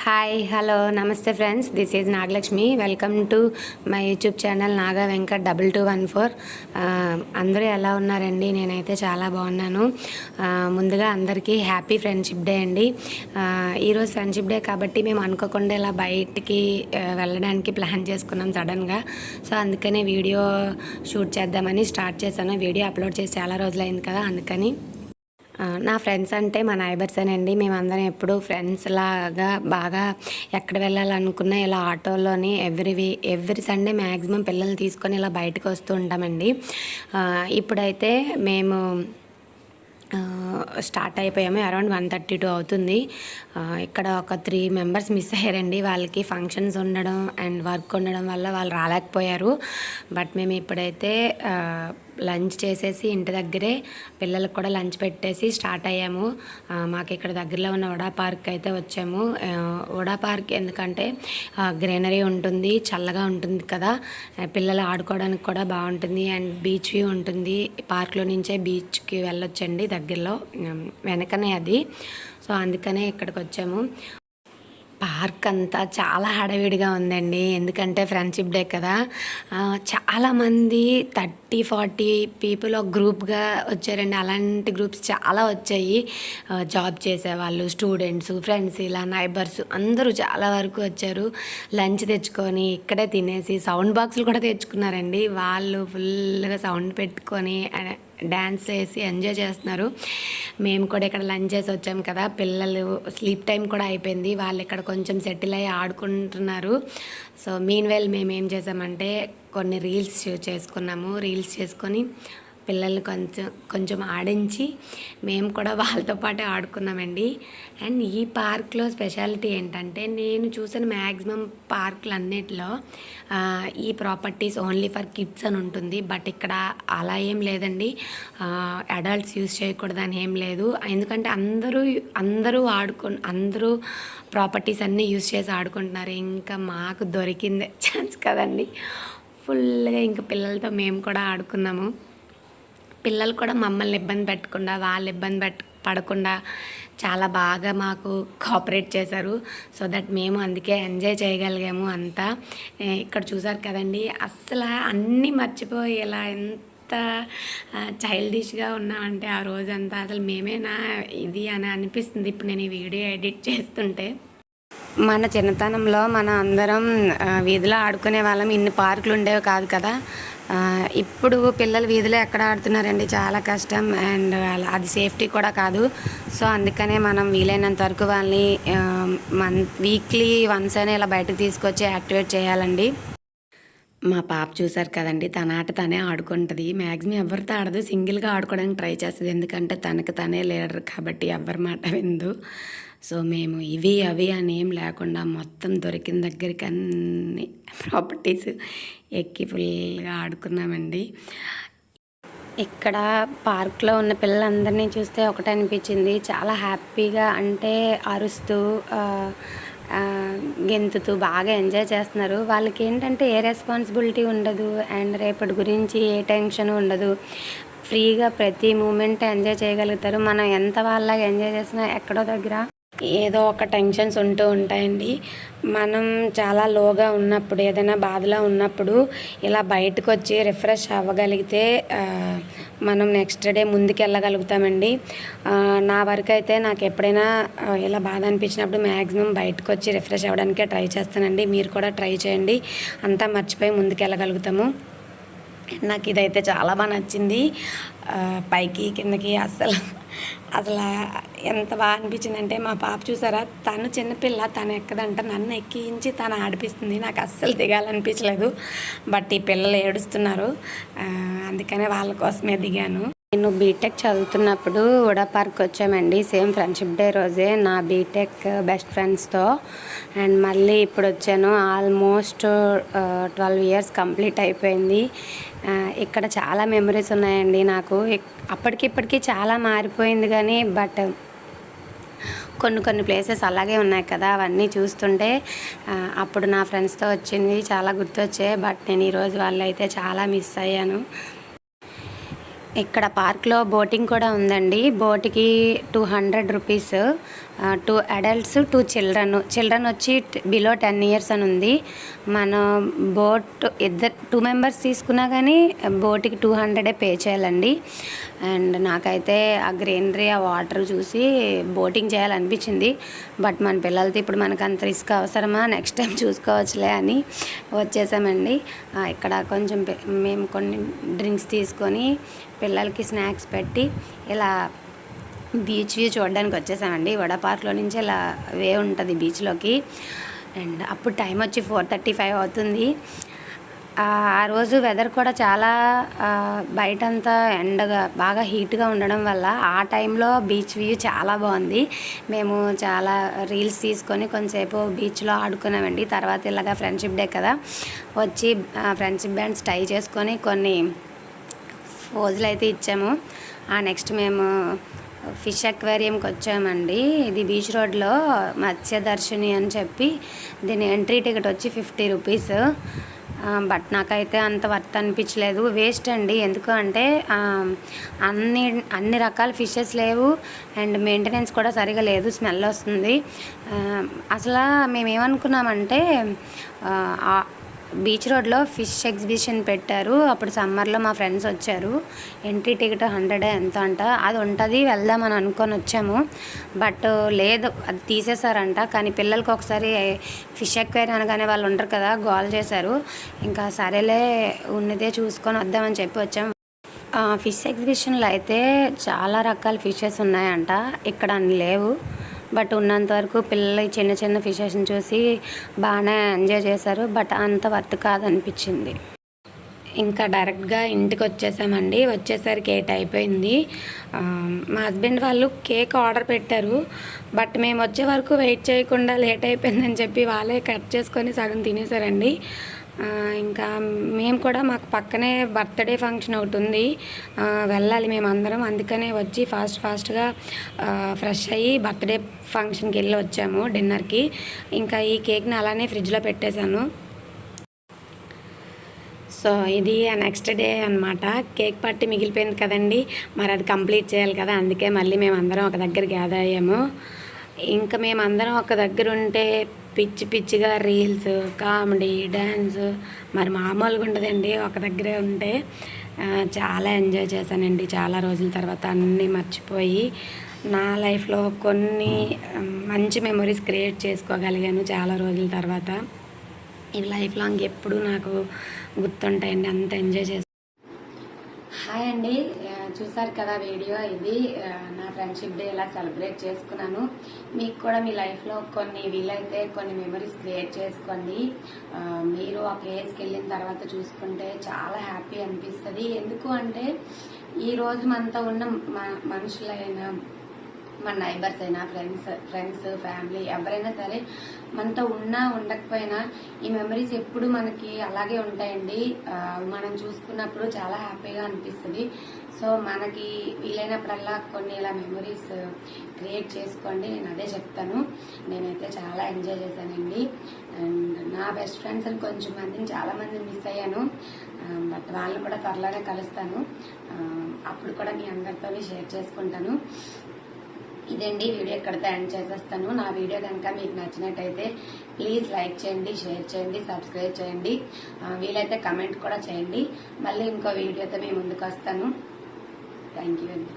Hi hello నమస్తే friends, this is Nagalakshmi. Welcome to my YouTube channel Naga Venkat 2214. అందరూ ఎలా ఉన్నారండి? నేనైతే చాలా బాగున్నాను. ముందుగా అందరికీ హ్యాపీ ఫ్రెండ్షిప్ డే అండి. ఈరోజు ఫ్రెండ్షిప్ డే కాబట్టి మేము అనుకోకుండా ఇలా బయటికి వెళ్ళడానికి ప్లాన్ చేసుకున్నాం సడన్గా. సో అందుకనే వీడియో షూట్ చేద్దామని స్టార్ట్ చేశాను. వీడియో అప్లోడ్ చేసి చాలా రోజులైంది కదా, అందుకని. నా ఫ్రెండ్స్ అంటే మా నైబర్సేనండి. మేమందరం ఎప్పుడూ ఫ్రెండ్స్ లాగా బాగా ఎక్కడ వెళ్ళాలనుకున్నా ఇలా ఆటోలోని ఎవ్రీ సండే మ్యాక్సిమం పిల్లల్ని తీసుకొని ఇలా బయటకు వస్తూ ఉంటామండి. ఇప్పుడైతే మేము స్టార్ట్ అయిపోయాము. అరౌండ్ 1:32 అవుతుంది. ఇక్కడ ఒక 3 మెంబర్స్ మిస్ అయ్యారండి. వాళ్ళకి ఫంక్షన్స్ ఉండడం అండ్ వర్క్ ఉండడం వల్ల వాళ్ళు రాలేకపోయారు. బట్ మేము ఇప్పుడైతే లంచ్ చేసేసి ఇంటి దగ్గరే పిల్లలకు కూడా లంచ్ పెట్టేసి స్టార్ట్ అయ్యాము. మాకు ఇక్కడ దగ్గరలో ఉన్న వడా పార్క్ అయితే వచ్చాము. వడా పార్క్ ఎందుకంటే గ్రీనరీ ఉంటుంది, చల్లగా ఉంటుంది కదా, పిల్లలు ఆడుకోవడానికి కూడా బాగుంటుంది అండ్ బీచ్ వ్యూ ఉంటుంది. పార్క్లో నుంచే బీచ్కి వెళ్ళొచ్చండి, దగ్గరలో వెనకనే అది. సో అందుకనే ఇక్కడికి వచ్చాము. పార్క్ అంతా చాలా హడావిడిగా ఉందండి, ఎందుకంటే ఫ్రెండ్షిప్ డే కదా. చాలామంది 30-40 పీపుల్ ఒక గ్రూప్గా వచ్చారండి. అలాంటి గ్రూప్స్ చాలా వచ్చాయి. జాబ్ చేసేవాళ్ళు, స్టూడెంట్స్, ఫ్రెండ్స్, ఇలా నైబర్స్ అందరూ చాలా వరకు వచ్చారు. లంచ్ తెచ్చుకొని ఇక్కడే తినేసి సౌండ్ బాక్సులు కూడా తెచ్చుకున్నారండి. వాళ్ళు ఫుల్గా సౌండ్ పెట్టుకొని డ్యాన్స్ వేసి ఎంజాయ్ చేస్తున్నారు. మేము కూడా ఇక్కడ లంచ్ చేసి వచ్చాము కదా, పిల్లలు స్లీప్ టైం కూడా అయిపోయింది. వాళ్ళు ఇక్కడ కొంచెం సెటిల్ అయ్యి ఆడుకుంటున్నారు. సో మీన్ వెల్ మేము ఏం చేసామంటే కొన్ని రీల్స్ చేసుకున్నాము. రీల్స్ చేసుకొని పిల్లల్ని కొంచెం ఆడించి మేము కూడా వాళ్ళతో పాటే ఆడుకున్నామండి. అండ్ ఈ పార్క్లో స్పెషాలిటీ ఏంటంటే, నేను చూసిన మ్యాక్సిమం పార్కులన్నిటిలో ఈ ప్రాపర్టీస్ ఓన్లీ ఫర్ కిడ్స్ అని ఉంటుంది. బట్ ఇక్కడ అలా ఏం లేదండి, అడల్ట్స్ యూజ్ చేయకూడదని ఏం లేదు. ఎందుకంటే అందరూ అందరూ ప్రాపర్టీస్ అన్నీ యూజ్ చేసి ఆడుకుంటున్నారు. ఇంకా మాకు దొరికిందే ఛాన్స్ కదండి, ఫుల్గా ఇంకా పిల్లలతో మేము కూడా ఆడుకున్నాము. పిల్లలు కూడా మమ్మల్ని ఇబ్బంది పెట్టకుండా, వాళ్ళు ఇబ్బంది పడకుండా చాలా బాగా మాకు కోఆపరేట్ చేశారు. సో దట్ మేము అందుకే ఎంజాయ్ చేయగలిగాము అంతా. ఇక్కడ చూసారు కదండి, అస్సలు అన్నీ మర్చిపోయి ఇలా ఎంత చైల్డిష్గా ఉన్నామంటే ఆ రోజంతా అసలు మేమేనా ఇది అని అనిపిస్తుంది ఇప్పుడు నేను ఈ వీడియో ఎడిట్ చేస్తుంటే. మన చిన్నతనంలో మన అందరం వీధిలో ఆడుకునే వాళ్ళం, ఇన్ని పార్కులు ఉండేవి కాదు కదా. ఇప్పుడు పిల్లలు వీధిలో ఎక్కడ ఆడుతున్నారండి, చాలా కష్టం. అండ్ అది సేఫ్టీ కూడా కాదు. సో అందుకనే మనం వీలైనంత వరకు వాళ్ళని వీక్లీ వన్స్ అయినా ఇలా బయటకు తీసుకొచ్చి యాక్టివేట్ చేయాలండి. మా పాప చూసారు కదండి, తన ఆట తనే ఆడుకుంటుంది. మ్యాక్సిమం ఎవరితో ఆడదు, సింగిల్గా ఆడుకోవడానికి ట్రై చేస్తుంది. ఎందుకంటే తనకు తనే లీడర్ కాబట్టి ఎవరి మాట విందు. సో మేము ఇవి అవి అని ఏం లేకుండా మొత్తం దొరికిన దగ్గరికి అన్ని ప్రాపర్టీస్ ఎక్కి ఫుల్గా ఆడుకున్నామండి. ఇక్కడ పార్క్లో ఉన్న పిల్లలందరినీ చూస్తే ఒకటే అనిపించింది, చాలా హ్యాపీగా, అంటే అరుస్తూ గెంతుతూ బాగా ఎంజాయ్ చేస్తున్నారు. వాళ్ళకి ఏంటంటే ఏ రెస్పాన్సిబిలిటీ ఉండదు అండ్ రేపటి గురించి ఏ టెన్షన్ ఉండదు. ఫ్రీగా ప్రతి మూమెంట్ ఎంజాయ్ చేయగలుగుతారు. మనం ఎంత వాళ్ళగా ఎంజాయ్ చేసినా ఎక్కడో దగ్గర ఏదో ఒక టెన్షన్స్ ఉంటూ ఉంటాయండి. మనం చాలా లోగా ఉన్నప్పుడు, ఏదైనా బాధలో ఉన్నప్పుడు ఇలా బయటకు వచ్చి రిఫ్రెష్ అవ్వగలిగితే మనం నెక్స్ట్ డే ముందుకు వెళ్ళగలుగుతామండి. నా వరకు అయితే నాకు ఎప్పుడైనా ఇలా బాధ అనిపించినప్పుడు మ్యాక్సిమం బయటకు వచ్చి రిఫ్రెష్ అవ్వడానికే ట్రై చేస్తానండి. మీరు కూడా ట్రై చేయండి, అంతా మర్చిపోయి ముందుకు వెళ్ళగలుగుతాము. నాకు ఇదైతే చాలా బాగా నచ్చింది. పైకి కిందకి అసలు ఎంత బాగా అనిపించిందంటే, మా పాప చూసారా, తను చిన్నపిల్ల, తను ఎక్కదంట, నన్ను ఎక్కించి తను ఆడిపిస్తుంది. నాకు అస్సలు దిగాలనిపించలేదు. బట్ ఈ పిల్లలు ఏడుస్తున్నారు, అందుకనే వాళ్ళ కోసమే దిగాను. నేను బీటెక్ చదువుతున్నప్పుడు వడా పార్క్ వచ్చామండి, సేమ్ ఫ్రెండ్షిప్ డే రోజే నా బీటెక్ బెస్ట్ ఫ్రెండ్స్తో. అండ్ మళ్ళీ ఇప్పుడు వచ్చాను. ఆల్మోస్ట్ 12 ఇయర్స్ కంప్లీట్ అయిపోయింది. ఇక్కడ చాలా మెమరీస్ ఉన్నాయండి నాకు. అప్పటికిప్పటికీ చాలా మారిపోయింది కానీ, బట్ కొన్ని ప్లేసెస్ అలాగే ఉన్నాయి కదా, అవన్నీ చూస్తుంటే అప్పుడు నా ఫ్రెండ్స్తో వచ్చింది చాలా గుర్తొచ్చాయి. బట్ నేను ఈరోజు వాళ్ళైతే చాలా మిస్ అయ్యాను. ఇక్కడ పార్క్లో బోటింగ్ కూడా ఉందండి. బోట్కి 200 రూపీస్. 2 అడల్ట్స్ 2 చిల్డ్రన్ వచ్చి బిలో 10 ఇయర్స్ అని ఉంది. మనం బోట్ 2 మెంబర్స్ తీసుకున్నా కానీ బోట్కి 200 పే చేయాలండి. అండ్ నాకైతే ఆ గ్రీనరీ ఆ వాటర్ చూసి బోటింగ్ చేయాలనిపించింది. బట్ మన పిల్లలతో ఇప్పుడు మనకు అంత రిస్క్ అవసరమా, నెక్స్ట్ టైం చూసుకోవచ్చులే అని వచ్చేసామండి. ఇక్కడ కొంచెం మేము కొన్ని డ్రింక్స్ తీసుకొని పిల్లలకి స్నాక్స్ పెట్టి ఇలా బీచ్ వ్యూ చూడడానికి వచ్చేసామండి. వడా పార్క్లో నుంచి ఇలా వే ఉంటుంది బీచ్లోకి. అండ్ అప్పుడు టైం వచ్చి 4:35 అవుతుంది. ఆ రోజు వెదర్ కూడా చాలా బయటంతా ఎండగా బాగా హీట్గా ఉండడం వల్ల ఆ టైంలో బీచ్ వ్యూ చాలా బాగుంది. మేము చాలా రీల్స్ తీసుకొని కొంతసేపు బీచ్లో ఆడుకున్నామండి. తర్వాత ఇలాగా ఫ్రెండ్షిప్ డే కదా వచ్చి ఫ్రెండ్షిప్ బ్యాండ్స్ టై చేసుకొని కొన్ని పోజులు అయితే ఇచ్చాము. నెక్స్ట్ మేము ఫిష్ అక్వేరియంకి వచ్చామండి. ఇది బీచ్ రోడ్లో మత్స్యదర్శిని అని చెప్పి దీని ఎంట్రీ టికెట్ వచ్చి 50 రూపీస్. బట్ నాకైతే అంత వర్త్ అనిపించలేదు, వేస్ట్ అండి. ఎందుకు అంటే అన్ని రకాల ఫిషెస్ లేవు అండ్ మెయింటెనెన్స్ కూడా సరిగా లేదు, స్మెల్ వస్తుంది. అసలు మేమేమనుకున్నామంటే బీచ్ రోడ్లో ఫిష్ ఎగ్జిబిషన్ పెట్టారు. అప్పుడు సమ్మర్లో మా ఫ్రెండ్స్ వచ్చారు. ఎంట్రీ టికెట్ 100 ఎంత అంట, అది ఉంటుంది వెళ్దామని అనుకొని వచ్చాము. బట్ లేదు, అది తీసేశారంట. కానీ పిల్లలకి ఒకసారి ఫిష్ అక్వేరియం అనగానే వాళ్ళు ఉంటారు కదా, గోల్ చేశారు. ఇంకా సరేలే ఉన్నదే చూసుకొని వద్దామని చెప్పి వచ్చాము. ఫిష్ ఎగ్జిబిషన్లో అయితే చాలా రకాల ఫిషెస్ ఉన్నాయంట, ఇక్కడ అన్ని లేవు. బట్ ఉన్నంత వరకు పిల్లలు చిన్న చిన్న ఫిషెస్ని చూసి బాగానే ఎంజాయ్ చేశారు. బట్ అంత వర్త్ కాదనిపించింది. ఇంకా డైరెక్ట్గా ఇంటికి వచ్చేసామండి. వచ్చేసరికి 8 అయిపోయింది. మా హస్బెండ్ వాళ్ళు కేక్ ఆర్డర్ పెట్టారు. బట్ మేము వచ్చే వరకు వెయిట్ చేయకుండా లేట్ అయిపోయిందని చెప్పి వాళ్ళే కట్ చేసుకొని సగం తినేసారండి. ఇంకా మేము కూడా మాకు పక్కనే బర్త్డే ఫంక్షన్ ఒకటి ఉంది, వెళ్ళాలి మేమందరం. అందుకనే వచ్చి ఫాస్ట్గా ఫ్రెష్ అయ్యి బర్త్డే ఫంక్షన్కి వెళ్ళి వచ్చాము డిన్నర్కి. ఇంకా ఈ కేక్ని అలానే ఫ్రిడ్జ్లో పెట్టేశాను. సో ఇది నెక్స్ట్ డే అనమాట. కేక్ పార్టీ మిగిలిపోయింది కదండి, మరి అది కంప్లీట్ చేయాలి కదా, అందుకే మళ్ళీ మేమందరం ఒక దగ్గర గ్యాదర్ అయ్యాము. ఇంకా మేమందరం ఒక దగ్గర ఉంటే పిచ్చిగా రీల్స్, కామెడీ, డ్యాన్స్ మరి మామూలుగా ఉండదండి. ఒక దగ్గరే ఉంటే చాలా ఎంజాయ్ చేశానండి. చాలా రోజుల తర్వాత అన్నీ మర్చిపోయి నా లైఫ్లో కొన్ని మంచి మెమొరీస్ క్రియేట్ చేసుకోగలిగాను చాలా రోజుల తర్వాత. ఇవి లైఫ్ లాంగ్ ఎప్పుడు నాకు గుర్తుంటాయండి, అంత ఎంజాయ్ చేస్తాను. హాయ్ అండి, చూసారు కదా వీడియో. ఇది నా ఫ్రెండ్షిప్ డే ఎలా సెలబ్రేట్ చేసుకున్నాను. మీకు కూడా మీ లైఫ్లో కొన్ని వీలైతే కొన్ని మెమరీస్ క్రియేట్ చేసుకోండి. మీరు ఆ ప్లేస్కి వెళ్ళిన తర్వాత చూసుకుంటే చాలా హ్యాపీ అనిపిస్తుంది. ఎందుకు అంటే ఈరోజు మనతో ఉన్న మనుషులైనా, మన నైబర్స్ అయినా, ఫ్రెండ్స్ ఫ్యామిలీ ఎవరైనా సరే మనతో ఉన్నా ఉండకపోయినా ఈ మెమరీస్ ఎప్పుడు మనకి అలాగే ఉంటాయండి. మనం చూసుకున్నప్పుడు చాలా హ్యాపీగా అనిపిస్తుంది. సో మనకి వీలైనప్పుడల్లా కొన్ని ఇలా మెమరీస్ క్రియేట్ చేసుకోండి, నేను అదే చెప్తాను. నేనైతే చాలా ఎంజాయ్ చేశానండి. అండ్ నా బెస్ట్ ఫ్రెండ్స్ అని కొంచెం మందిని చాలా మందిని మిస్ అయ్యాను. బట్ వాళ్ళని కూడా త్వరలోనే కలుస్తాను. అప్పుడు కూడా మీ అందరితో షేర్ చేసుకుంటాను. ఇదండి వీడియో ఇక్కడితో ఎండ్ చేసేస్తాను. నా వీడియో కనుక మీకు నచ్చినట్టయితే ప్లీజ్ లైక్ చేయండి, షేర్ చేయండి, సబ్స్క్రైబ్ చేయండి, వీలైతే కమెంట్ కూడా చేయండి. మళ్ళీ ఇంకో వీడియోతో మీ ముందుకు వస్తాను. థ్యాంక్ యూ అండి.